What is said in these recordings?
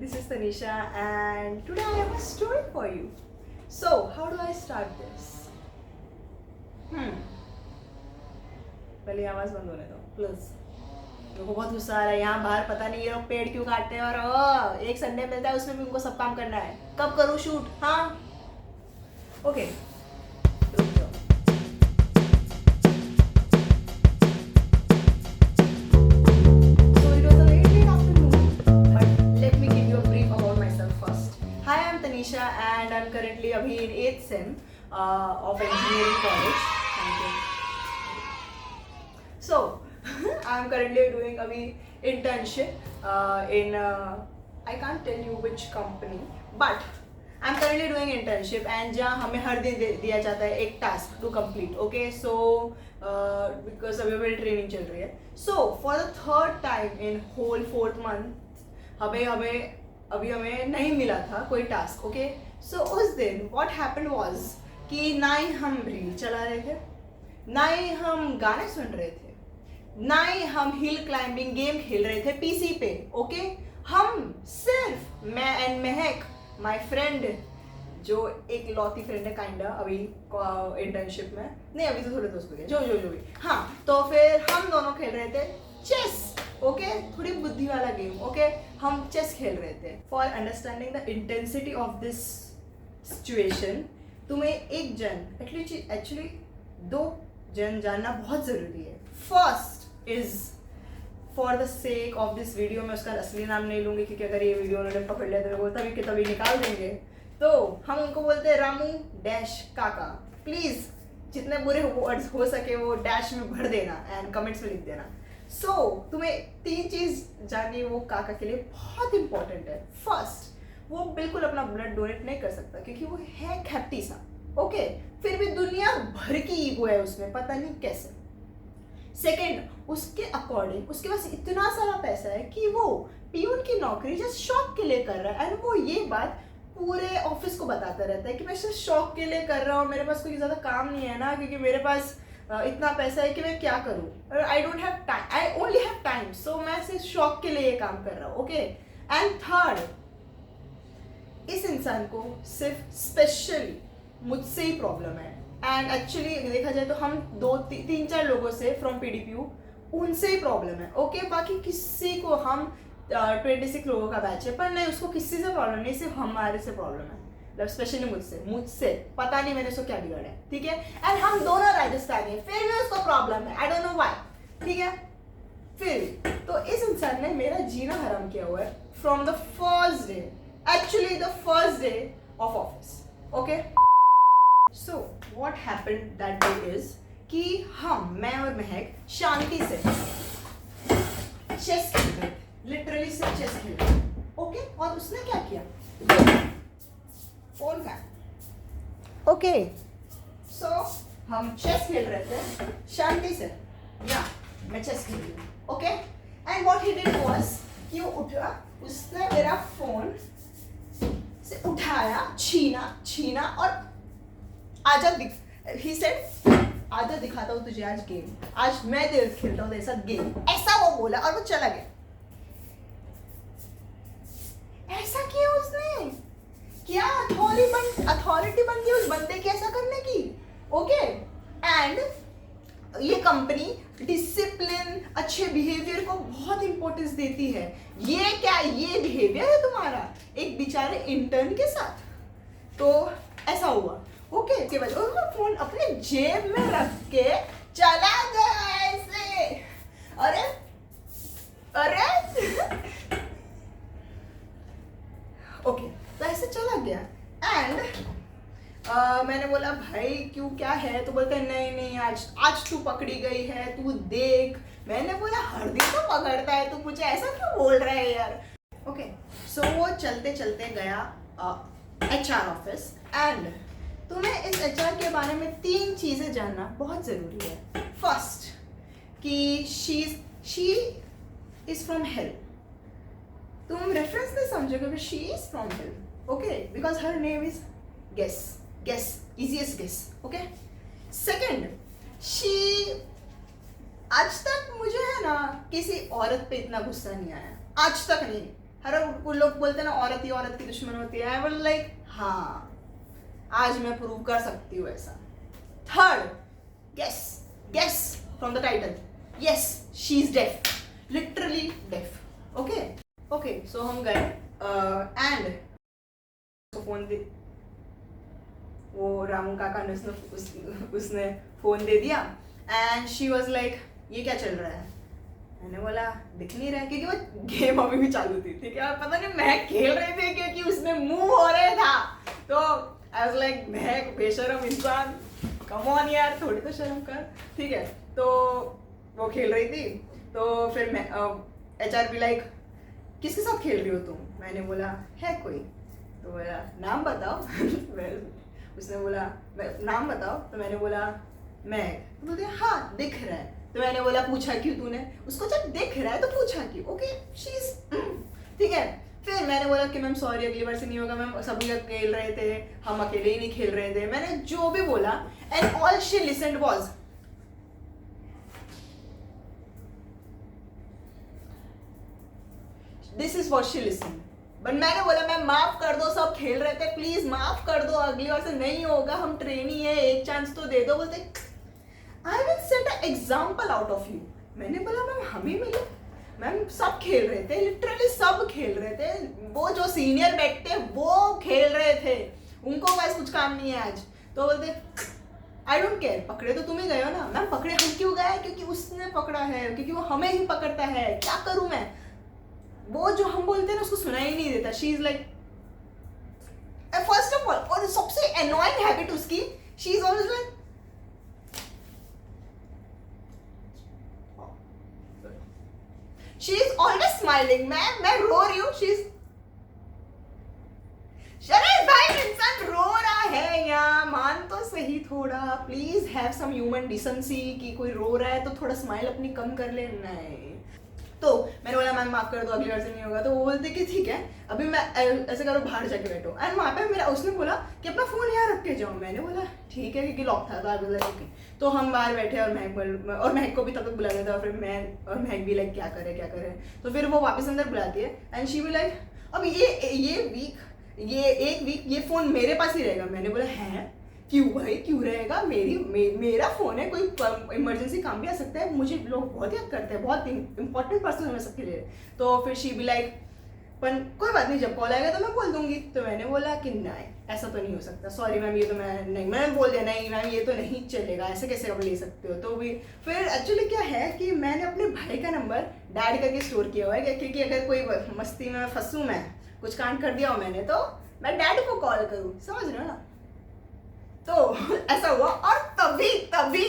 This is Tanisha and today I have a story for you. So, how do I start this? पहले आवाज बंद होने दो please. मेरे को बहुत गुस्सा आ रहा है. यहाँ बाहर पता नहीं ये लोग पेड़ क्यों काटते हैं और एक संडे मिलता है उसमें भी उनको सब काम करना है. कब करूँ शूट? हाँ ओके रुक जाओ. So it was a late afternoon, but let me give you a brief about myself first. Hi, I'm Tanisha and I'm currently abhi in 8th sem of engineering college. Thank you. So I'm currently doing abhi internship in I can't tell you which company, but I'm currently doing internship and जहाँ हमें हर दिन दिया जाता है एक task to complete. Okay so because अभी मेरी training चल रही है. So for the third time in whole 4th month हमें नहीं मिला था कोई टास्क. ओके सो उस दिन व्हाट हैपेंड वाज कि ना ही हम रील चला रहे थे, ना ही हम गाने सुन रहे थे, ना ही हम हिल क्लाइंबिंग गेम खेल रहे थे पीसी पे. ओके हम सिर्फ मैं एंड महक माय फ्रेंड जो एक लौती फ्रेंड है काइंडा अभी इंटर्नशिप में नहीं, अभी तो थोड़े दोस्त हो गए जो जो जो भी. हाँ तो फिर हम दोनों खेल रहे थे चेस. ओके थोड़ी बुद्धि वाला गेम. ओके हम चेस खेल रहे थे. For understanding the intensity of this situation तुम्हें एक जन एक्चुअली 2 जन जानना बहुत ज़रूरी है. First is for the sake of this video मैं उसका असली नाम नहीं लूँगी क्योंकि अगर ये वीडियो उन्होंने पकड़ लिया तो वो तभी के तभी निकाल देंगे. तो हम उनको बोलते हैं रामू डैश काका. प्लीज़ जितने बुरे वर्ड्स हो सके वो डैश में भर देना एंड कमेंट्स में लिख देना. सो तुम्हें 3 चीज़ जाननी है वो काका के लिए बहुत इंपॉर्टेंट है. फर्स्ट वो बिल्कुल अपना ब्लड डोनेट नहीं कर सकता क्योंकि वो है खट्टी सा. ओके फिर भी दुनिया भर की ईगो है उसमें, पता नहीं कैसे. सेकेंड उसके अकॉर्डिंग उसके पास इतना सारा पैसा है कि वो पियून की नौकरी जस्ट शौक के लिए कर रहा है एंड वो ये बात पूरे ऑफिस को बताता रहता है कि मैं सिर्फ शौक के लिए कर रहा हूँ, मेरे पास कोई ज़्यादा काम नहीं है ना क्योंकि मेरे पास इतना पैसा है कि मैं क्या करूँ. I don't have time, I only have time, so मैं सिर्फ शौक के लिए ये काम कर रहा हूँ. ओके एंड थर्ड इस इंसान को सिर्फ स्पेशली मुझसे ही प्रॉब्लम है. एंड एक्चुअली देखा जाए तो हम 2-3-4 लोगों से फ्रॉम पीडीपीयू उनसे ही प्रॉब्लम है. ओके बाकी किसी को हम 26 लोगों का बैच है पर नहीं उसको किसी से प्रॉब्लम नहीं, सिर्फ हमारे से प्रॉब्लम है. मतलब स्पेशली मुझसे पता नहीं मैंने उसको क्या बिगाड़ा है. ठीक है एंड हम दोनों राजस्थानी है फिर भी उसको प्रॉब्लम है. I don't know why. ठीक है फिर तो इस इंसान ने मेरा जीना हराम किया हुआ है from the first day, actually the first day of office. Okay so what happened that day is कि मैं और महक शांति से चेस खेल रहे थे, लिटरली सिर्फ चेस खेल रहे थे. ओके और उसने क्या किया फोन का. ओके सो हम चेस खेल रहे थे शांति से. या मैं चेस खेल रही हूँ. Okay and what he did was कि वो उठा, उसने मेरा फोन से उठाया, छीना और आजा ही सेड आजा दिखाता हूँ तुझे आज गेम, आज मैं तेरे खेलता हूँ तेरे साथ गेम, ऐसा वो बोला और वो चला गया. ऐसा किया उसने, क्या अथॉरिटी बन गई उस बंदे की ऐसा करने की. ओके एंड ये कंपनी डिसिप्लिन अच्छे बिहेवियर को बहुत इंपॉर्टेंस देती है. ये बिहेवियर है तुम्हारा एक बेचारे इंटर्न के साथ. तो ऐसा हुआ. ओके इसके बाद वो फोन अपने जेब में रख के चला गया ऐसे. अरे ओके तो ऐसे चला गया एंड मैंने बोला भाई क्यों क्या है, तो बोलते नहीं आज तू पकड़ी गई है तू देख. मैंने बोला हर दिन तो पकड़ता है तू, मुझे ऐसा क्यों बोल रहा है यार. ओके सो वो चलते चलते गया HR ऑफिस एंड तुम्हें इस HR के बारे में 3 चीज़ें जानना बहुत ज़रूरी है. फर्स्ट कि शी इज़ फ्रॉम हेल. तुम रेफरेंस नहीं समझोगे she is from hell. Okay because her name is guess easiest guess. Okay second she आज तक मुझे है ना किसी औरत पे इतना गुस्सा नहीं आया, आज तक नहीं. हर कुछ लोग बोलते हैं ना औरत ही औरत की दुश्मन होती है, आई वाज लाइक हाँ आज मैं प्रूव कर सकती हूँ ऐसा। Third, guess guess from the title, yes she is deaf, literally deaf. Okay okay, so हम गए एंड फोन दे, वो रामू काका ने उसने फोन दे दिया एंड शी वाज लाइक ये क्या चल रहा है। मैंने बोला दिख नहीं रहा है, क्योंकि वो गेम अभी भी चालू थी, ठीक है, पता नहीं मैं खेल रही थी क्योंकि उसमें मूव हो रहा था, तो आई वाज लाइक मैं बेशरम इंसान, कम ऑन यार थोड़ी तो शर्म कर, ठीक है। तो वो खेल रही थी, तो फिर मैं HR भी लाइक किसके साथ खेल रही हो तुम। मैंने बोला है कोई, तो बोला नाम बताओ उसने बोला नाम बताओ, तो मैंने बोला मैं, तो बोलते हाँ दिख रहा है, तो मैंने बोला पूछा क्यों तूने, उसको जब दिख रहा है तो पूछा क्यों, ओके शी इज, ठीक है। फिर मैंने बोला कि मैम सॉरी अगली बार से नहीं होगा मैम, सभी लोग खेल रहे थे, हम अकेले ही नहीं खेल रहे थे, मैंने जो भी बोला and all she listened was this is what she listened. But मैंने बोला मैम माफ कर दो, सब खेल रहे थे, प्लीज माफ कर दो, अगली बार से नहीं होगा, हम ट्रेनी है, एक चांस तो दे दो। बोलते I will set a example out of you. मैंने बोला मैम हमें मिले, मैम सब खेल रहे थे, लिटरली सब खेल रहे थे, वो जो सीनियर बैठते वो खेल रहे थे, उनको बस कुछ काम नहीं है आज। तो बोलते आई डोंट केयर, पकड़े तो तुम ही गए हो ना। मैम पकड़े हम क्यों गए, क्योंकि उसने पकड़ा है, क्योंकि वो हमें ही पकड़ता है, क्या करूं मैं। वो जो हम बोलते हैं ना उसको सुनाई नहीं देता। She is like first of all, और सबसे एनोइंग हैबिट उसकी, she is always like she is always smiling. मैं रो रही हूँ, शी इज शरद भाई इंसान रो रहा है या मान तो सही थोड़ा, please have some human decency कि कोई रो रहा है तो थोड़ा स्माइल अपनी कम कर ले। नहीं, तो मैंने बोला मैम माफ कर दो अगली बार से नहीं होगा। तो वो बोलते कि ठीक है अभी मैं ऐसे करो बाहर जाके बैठो, एंड वहाँ पे मेरा उसने बोला कि अपना फोन यहाँ रख के जाओ। मैंने बोला ठीक है, क्योंकि लॉक था, तो आई बोला ओके। तो हम बाहर बैठे और महक को भी तब तक बुला दिया था, और फिर मैं और महक भी लाइक क्या करे। तो फिर वो वापस अंदर बुलाती है एंड शी भी लाइक अब ये एक वीक ये फोन मेरे पास ही रहेगा। मैंने बोला है क्यों भाई, क्यों रहेगा, मेरा फोन है, कोई इमरजेंसी काम भी आ सकता है, मुझे लोग बहुत याद करते हैं, बहुत इंपॉर्टेंट पर्सन है मैं सबके लिए। तो फिर शी भी लाइक पर कोई बात नहीं, जब कॉल आएगा तो मैं बोल दूंगी। तो मैंने बोला कि नहीं ऐसा तो नहीं हो सकता, सॉरी मैम ये तो मैंने बोल दिया, नहीं मैम ये तो नहीं चलेगा, ऐसे कैसे आप ले सकते हो। तो भी फिर एक्चुअली क्या है कि मैंने अपने भाई का नंबर डैड करके स्टोर किया हुआ है, क्योंकि अगर कोई मस्ती में फंसूँ, मैं कुछ कांड कर दिया हो मैंने, तो मैं डैड को कॉल करूँ, समझ रहे हो ना। तो ऐसा हुआ, और तभी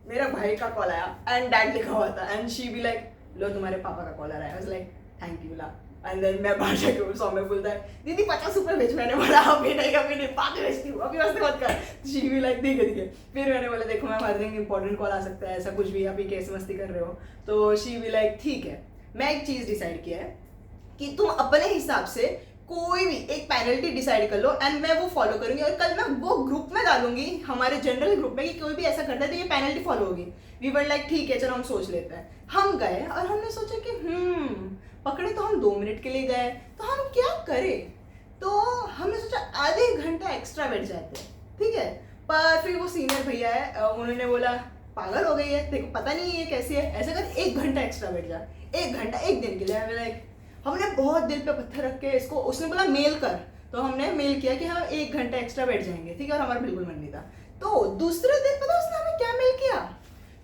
मेरा भाई का कॉल आया एंड डैड लिखा हुआ था, एंड शी भी लाइक लो तुम्हारे पापा का कॉल आ रहा है। I was like thank you ला। एंड देन मैं बाहर जाके सौम्य बोलता है दीदी 50 रुपये भेज। मैंने बोला अभी नहीं बाद में भेजती हूँ, अभी वास्ते मत कर। शी भी लाइक ठीक है। फिर मैंने बोला देखो मैम हर दिन इंपॉर्टेंट कॉल आ सकता है, ऐसा कुछ भी अभी कैसे मस्ती कर रहे हो। तो शी भी लाइक ठीक है। मैं एक चीज़ डिसाइड किया है कि तुम अपने हिसाब से कोई भी एक पेनल्टी डिसाइड कर लो एंड मैं वो फॉलो करूंगी, और कल मैं वो ग्रुप में डालूंगी हमारे जनरल ग्रुप में कि कोई भी ऐसा करता है तो ये पेनल्टी फॉलो होगी। वी वर लाइक ठीक है चलो हम सोच लेते हैं। हम गए और हमने सोचा कि पकड़े तो हम 2 मिनट के लिए गए, तो हम क्या करें। तो हमने सोचा आधे घंटा एक्स्ट्रा बैठ जाते हैं, ठीक है। पर फिर वो सीनियर भैया है, उन्होंने बोला पागल हो गई है, देखो पता नहीं ये कैसी है, ऐसे कर 1 घंटा एक्स्ट्रा बैठ जा, 1 घंटा 1 दिन के लिए। लाइक हमने बहुत दिल पे पत्थर रख के इसको, उसने बोला मेल कर, तो हमने मेल किया कि हम 1 घंटा एक्स्ट्रा बैठ जाएंगे, ठीक है। और हमारा बिल्कुल मन नहीं था। तो दूसरे दिन पता उसने हमें क्या मेल किया,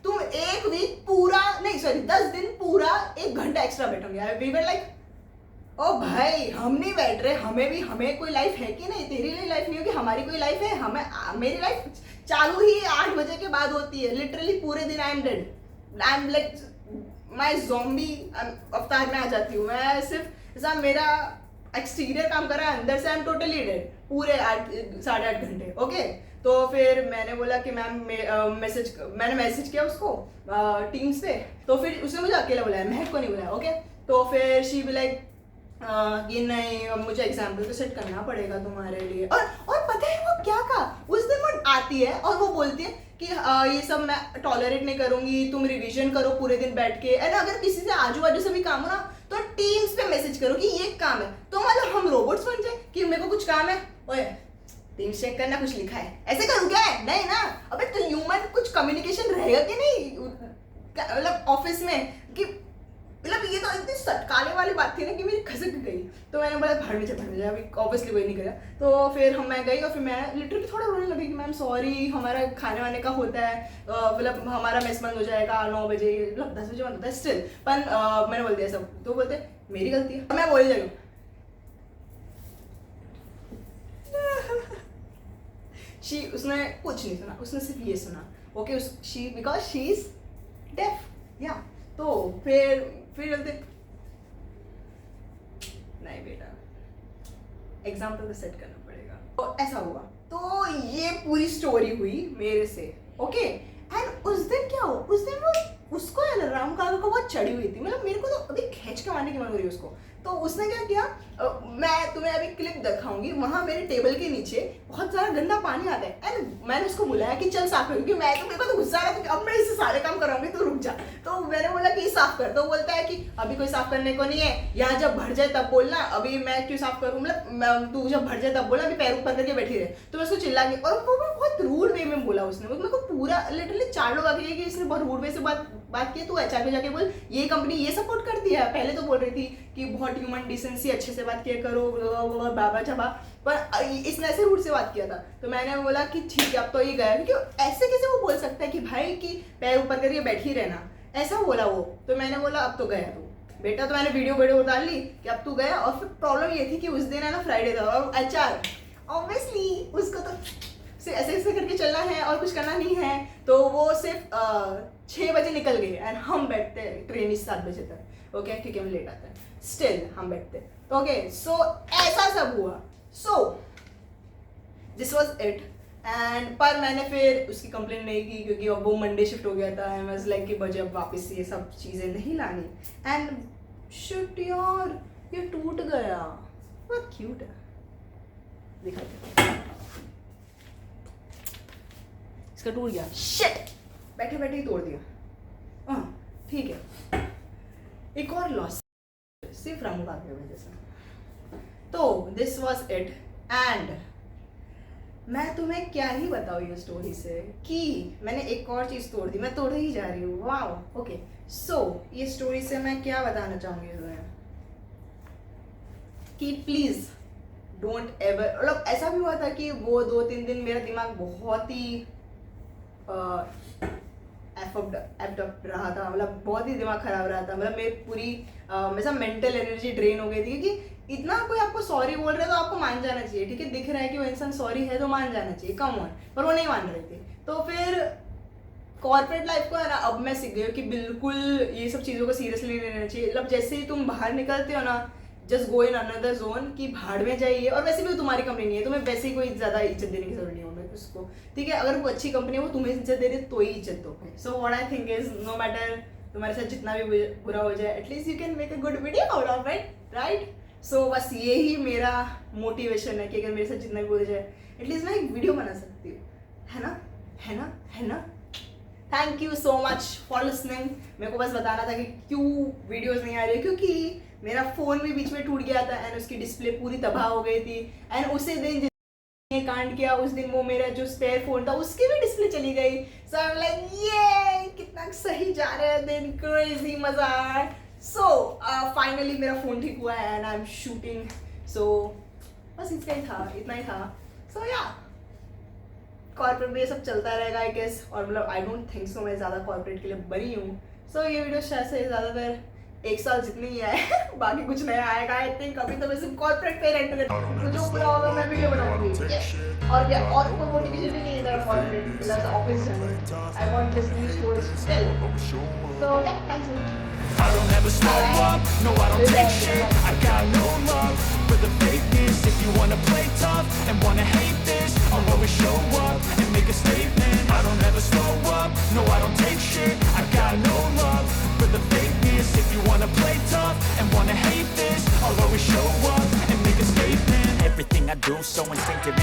तुम 1 वीक पूरा नहीं सॉरी 10 दिन पूरा 1 घंटा एक्स्ट्रा बैठोगे। वी वर लाइक ओ भाई हम नहीं बैठ रहे, हमें कोई लाइफ है कि नहीं, तेरी लिए लाइफ नहीं होगी, हमारी कोई लाइफ है। हमें मेरी लाइफ चालू ही 8 बजे के बाद होती है, लिटरली पूरे दिन I am dead, I am like मैं ज़ॉम्बी अवतार में आ जाती हूँ। मैं सिर्फ ऐसा मेरा एक्सटीरियर काम कर रहा है, अंदर से आई एम टोटली डेड पूरे 8-8.5 घंटे। ओके, तो फिर मैंने बोला कि मैम मैंने मैसेज किया उसको टीम्स पे, तो फिर उसने मुझे अकेला बुलाया, महक को नहीं बुलाया। ओके, तो फिर शी भी लाइक ये नहीं मुझे एग्जाम्पल तो सेट करना पड़ेगा तुम्हारे लिए। और पता है वो क्या कहा उस दिन, वो आती है और वो बोलती है कि ये सब मैं टॉलरेट नहीं करूंगी, तुम रिवीजन करो पूरे दिन बैठ के, एंड अगर किसी से आजू बाजू से भी काम हो ना तो तो टीम्स पे मैसेज करो कि ये काम है। तो मतलब हम रोबोट्स बन जाए कि मेरे को कुछ काम है, ओए टीम्स चेक करना, कुछ लिखा है, ऐसे करूँ क्या है? नहीं ना। अबे तो ह्यूमन कुछ कम्युनिकेशन रहेगा कि नहीं मतलब ऑफिस में, कि मतलब ये तो इतनी सटकाने वाली बात थी ना कि मेरी खसक गई। तो मैंने बोला भाड़ में जा, अभी ऑब्वियसली कोई नहीं गया। तो फिर मैं गई और फिर मैं लिटरली थोड़ा रोने लगी कि मैम सॉरी, हमारा खाने वाने का होता है, मतलब हमारा मेस बंद हो जाएगा 9 बजे, मतलब 10 बजे बंद होता है स्टिल, पर मैंने बोल दिया सब। तो बोलते मेरी गलती है, मैं बोल जाऊँ उसने कुछ नहीं सुना, उसने सिर्फ ये सुना, okay she because she is deaf yeah. तो फिर बोलते नहीं बेटा, एग्जाम्पल तो सेट करना पड़ेगा। तो ऐसा हुआ, तो ये पूरी स्टोरी हुई मेरे से, ओके। एंड उस दिन क्या हुआ, उस दिन वो उसको राम काका को बहुत चढ़ी हुई थी, मतलब मेरे को तो अभी खींच के मारने की मन हो रही है उसको। तो उसने क्या किया, मैं तुम्हें अभी क्लिप दिखाऊंगी, वहां मेरे टेबल के नीचे बहुत सारा गंदा पानी आता है एंड मैंने उसको बुलाया कि चल साफ कर, क्योंकि मैं तो मेरे को तो गुस्सा आ रहा है, अब मैं इससे सारे काम कराऊंगी, तो रुक जा। तो मैंने बोला कि साफ कर। तो बोलता है कि अभी कोई साफ करने को नहीं है, यहाँ जब भर जाए तब बोलना, अभी मैं क्यों साफ करूँ, मतलब तू जब भर जाए तब बोलना, अभी पैर ऊपर करके बैठी रहे। तो मैं उसको चिल्ला के, और वो बहुत रूड वे में बोला उसने, मेरे को पूरा लिटरली 4 लोग आगे कि इसने बहुत रूड वे से बात की। तू एचआर पे जाके बोल ये कंपनी ये सपोर्ट करती है, पहले तो बोल रही थी कि बहुत ह्यूमन डिसेंसी, अच्छे से बात किया करो, बाबा चबा, पर इसने ऐसे रूट से बात किया था। तो मैंने बोला कि ठीक है अब तो ये गया, क्योंकि ऐसे कैसे वो बोल सकता है कि भाई कि पैर ऊपर करके बैठी रहना, ऐसा बोला वो। तो मैंने बोला अब तो गया तू बेटा। तो मैंने वीडियो डाल ली कि अब तू गया। और फिर प्रॉब्लम ये थी कि उस दिन है ना फ्राइडे था, और एचआर ऑब्वियसली उसको तो ऐसे करके चलना है और कुछ करना नहीं है। तो वो सिर्फ 6 बजे निकल गए एंड हम बैठते ट्रेन 7 बजे तक, ओके, क्योंकि हम लेट आते हैं, स्टिल हम बैठते। तो ओके, सो ऐसा सब हुआ। So this was it. And पर मैंने फिर उसकी कंप्लेन नहीं की, क्योंकि अब वो मंडे शिफ्ट हो गया था, आई वाज लाइक कि बजे अब वापस ये सब चीज़ें नहीं लानी। एंड शिट यार, ये टूट गया, बहुत क्यूट है, दिखाते इसका टूट गया, शिट, बैठे बैठे ही तोड़ दिया। हाँ ठीक है, एक और लॉस सिर्फ रामू काका की वजह से। तो दिस वॉज इट। एंड मैं तुम्हें क्या ही बताऊँ ये स्टोरी से, कि मैंने एक और चीज़ तोड़ दी, मैं तोड़ ही जा रही हूँ। Wow, okay. सो ये स्टोरी से मैं क्या बताना चाहूँगी तुम्हें, कि प्लीज़ डोंट एवर, मतलब ऐसा भी हुआ था कि वो 2-3 दिन मेरा दिमाग बहुत ही एफअप रहा था, मतलब बहुत ही दिमाग खराब रहा था, मतलब मेरी पूरी मेरा मेंटल एनर्जी ड्रेन हो गई थी। क्योंकि इतना कोई आपको सॉरी बोल रहा है तो आपको मान जाना चाहिए, ठीक है, दिख रहा है कि वो इंसान सॉरी है तो मान जाना चाहिए, कम ऑन, पर वो नहीं मान रहे थे। तो फिर कॉर्पोरेट लाइफ को है ना, अब मैं सीख गई हूँ कि बिल्कुल ये सब चीज़ों को सीरियसली नहीं लेना चाहिए। मतलब जैसे ही तुम बाहर निकलते हो ना, just go in another zone, कि भाड़ में जाइए। और वैसे भी वो तुम्हारी कंपनी नहीं है, तुम्हें वैसे ही कोई ज़्यादा इज्जत देने की जरूरत नहीं होगी उसको, ठीक है। अगर वो अच्छी कंपनी है, वो तुम्हें इज्जत दे रही तो ही इज्जत दो। So what I think is, no matter तुम्हारे साथ जितना भी बुरा हो जाए, at least you can make a good video out of it, right. So बस यही मेरा मोटिवेशन है कि अगर मेरे साथ जितना भी बुरा हो जाए, एटलीस्ट मैं एक वीडियो बना सकती हूँ, है ना, है ना, है ना। Thank you so much for listening. मेरे को बस बताना था कि क्यों वीडियोस नहीं आ रही, क्योंकि मेरा फ़ोन भी बीच में टूट गया था एंड उसकी डिस्प्ले पूरी तबाह हो गई थी। एंड उसी दिन ये कांड किया, उस दिन वो मेरा जो स्पेयर फोन था उसकी भी डिस्प्ले चली गई। सो आई एम लाइक ये कितना सही जा रहा है दिन, क्रेजी मजा। सो फाइनली मेरा फ़ोन ठीक हुआ है एंड आई एम शूटिंग। सो बस इसका ही था, इतना ही था। सो या कॉर्पोरेट में ये सब चलता रहेगा आई गेस, और मतलब आई डोंट थिंक सो मैं ज़्यादा कॉर्पोरेट के लिए बनी हूँ। सो ये वीडियो शायद से ज़्यादातर 1 साल जितनी ही है बाकी कुछ नया आएगा आई थिंक। अभी तो मैं सिर्फ कॉर्पोरेट पे रेंट में, तो जो पूरा होगा मैं वीडियो बनाऊंगी। और क्या, और कोई मोटिवेशन भी नहीं है मेरा कॉर्पोरेट प्लस ऑफिस जाने। I want this new story still. So thanks you. I don't ever slow up, no I don't take shit. I got no love for the fakeness. If you wanna play tough and wanna hate this, I'll always show up and make a statement. I don't ever slow up, no I don't take shit. I got no love for the fakeness. If you wanna play tough and wanna hate this, I'll always show up and make a statement. Everything I do so instinctive.